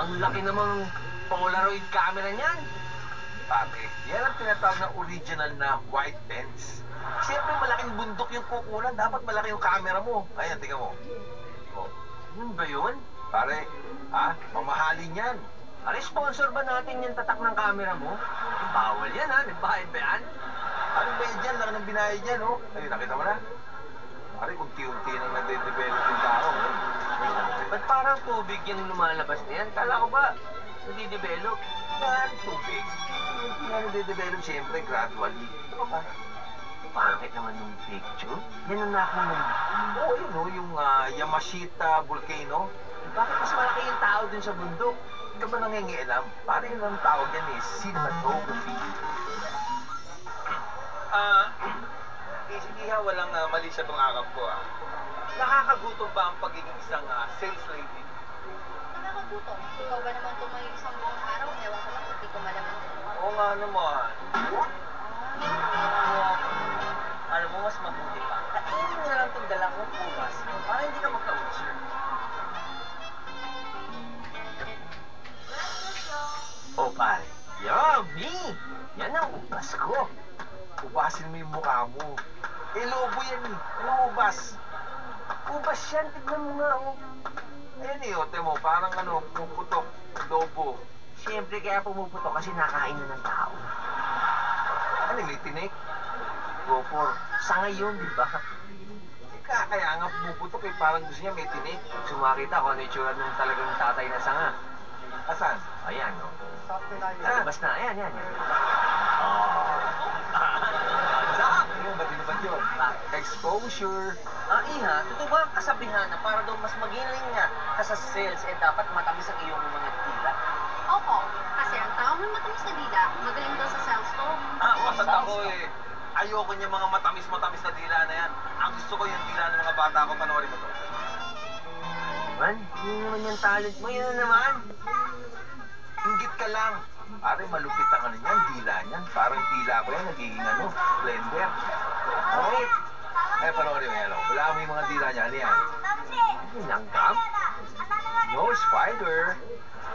Ang laki namang Polaroid camera niyan. Pare, yan ang tinatawag na original na white lens. Siyempre, malaking bundok yung kukunan. Dapat malaki yung camera mo. Ayan, tingnan mo. Oh. Yun ba yun? Pare, mamahalin yan. Pare, sponsor ba natin yung tatak ng camera mo? Bawal yan ha, nagbayad ba yan? Ano ba yan dyan? Laki ng binayad yan, oh. Ayun, nakita mo na? Pare, unti-unti nang nade-develop yung tao. Ba't parang tubig yung lumalabas na yan? Kala ko ba, hindi develop? Yan, tubig. Hindi nga nade-develop, siyempre, gradually. Ano ba? Pangit naman yung picture. Yan ang nakunan. Oo, yun, oh, yung Yamashita volcano. Bakit mas malaki yung tao dun sa bundok? Hindi ka ba nangingialam? Pare, yun ang tawag yan eh, cinematography. Sige ha, walang mali sa itong akap ko Nakakagutom ba ang pagiging isang sales lady? Nakakagutom. Ikaw ba naman tumayo isang buong araw? Ewan ko lang, hindi ko malaman. Oo nga naman. Alam mo, mas mabuti pa. Kainin mo na lang itong dalang mong pumas para hindi ka magka-ulcer. Oh, pare. Yummy! Yan ang upas ko. Ubasin mo yung mukha mo. Eh, lobo yan eh. Ano ubas? Ubas yan, tignan mo nga, oh. Ayan eh, ote mo, parang pumuputok, lobo. Siyempre, kaya pumuputo kasi nakain na ng tao. Ano, may tinik? Go for. Sa ngayon, di ba? Kaya nga pumuputok eh, parang gusto niya may tinik. Sumakita ko ano yung tsura ng talagang tatay na sanga. Asan? Ayan, oh. Ah. Basta na, ayan. Ayun, ba't yun? Exposure. Iha, totoo ba ang kasabihan na para daw mas magiling ka sa sales, dapat matamis ang iyong mga dila? Opo, kasi ang tao may matamis na dila, magaling daw sa sales talk. Wasag ako eh. Ayoko niya mga matamis na dila na yan. Ang gusto ko yung dila ng mga bata ko, panoorin mo to. Man, yun naman yung talent mo, yun naman. Inggit ka lang. Pare, malupit ang niyan, dila niyan. Parang dila ko yan, nagiging blender. Okay. Panoorin mo yan, wala mo yung mga dila niya. Ano yan? Langgam? No, spider.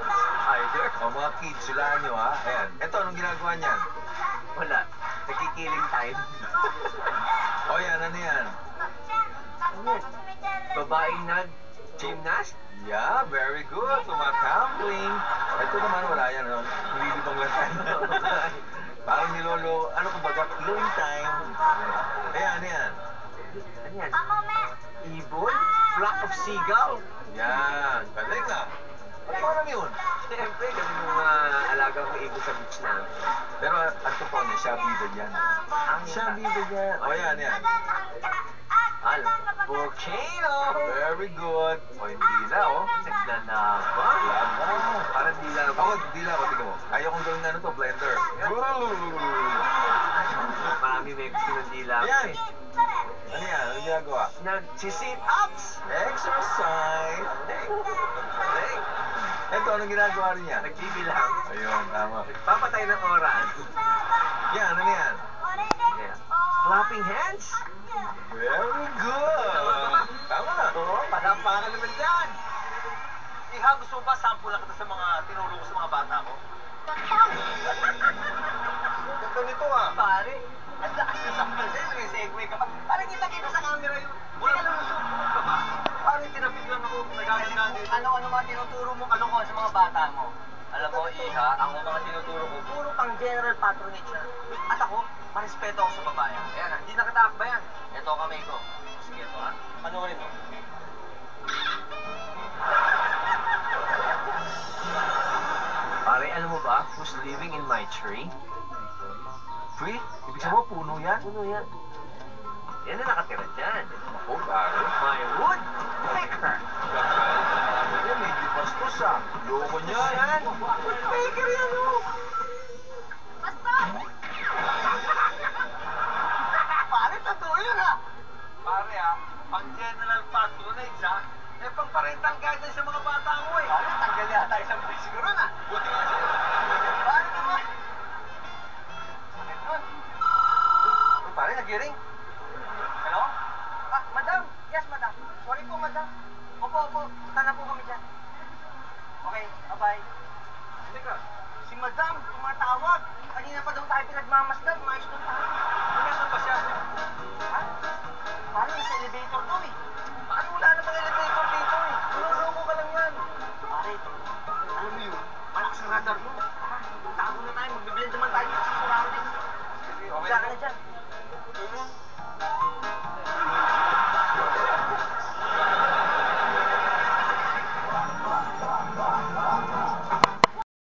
Spider? O, mga kids, sulaan nyo, ha? Ayan. Ito, anong ginagawa niyan? Wala. Nagkikiling time. O, yan, ano yan? Babaeng nag-gymnast? Yeah, very good. Tumatambling. Ito naman, wala yan, no? Nililibang lang tayo. Parang nilolo, kumbaga, killing time. Ayan, ano yan? Ano yan? Ibon? Flock of seagull? Yan, galing ka. Ano alam yun? Siyempre, ganun yung alaga ko ibon sa beach na. Pero, ang totoo niya, siya bidod yan. Siya bidod yan. O, yan, yan. Volcano! Very good. O, hindi na, oh. Nagnanaba. Parang dila ako. Ako, dila ako, tingnan mo. Ayaw kong gawin na blender. Marami may gusto ng dila. Ayan. Ano yan? Ano ginagawa? Nag-sit-ups! Exercise. Ito, anong ginagawa rin niya? Nagbibilang. Ayun, tama. Nagpapatay ng oras. Yan, ano yan? Yeah. Clapping hands? Very good. Tama na. Oo, palampakan naman dyan. Iha, gusto mo ba sample lang kita sa mga tinuro ko sa mga bata ko? Ganda nito Pare, Ang lakas na sample sa'yo, may segue ka pa. Parang kita sa camera yun. Wala lang nasusunod ka ba? Parang tinapid lang ako, nagkakalingan dito. Ano mga tinuturo mo kalokohan sa mga bata mo? Alam mo, Iha, ang mga tinuturo ko, puro pang general patronage na. At ako, marespeto ako sa babae. Ayan, hindi nakataakbayan. Ito kamay ko. Sige, ito Panoorin mo. Pare, alam mo ba who's living in my tree? Tree? Ibig sabihin mo, puno yan? Puno yan. Yan na nakatira dyan. Ako, pare. My woodpecker. Yan, medyo bastos Loko niya. Yan.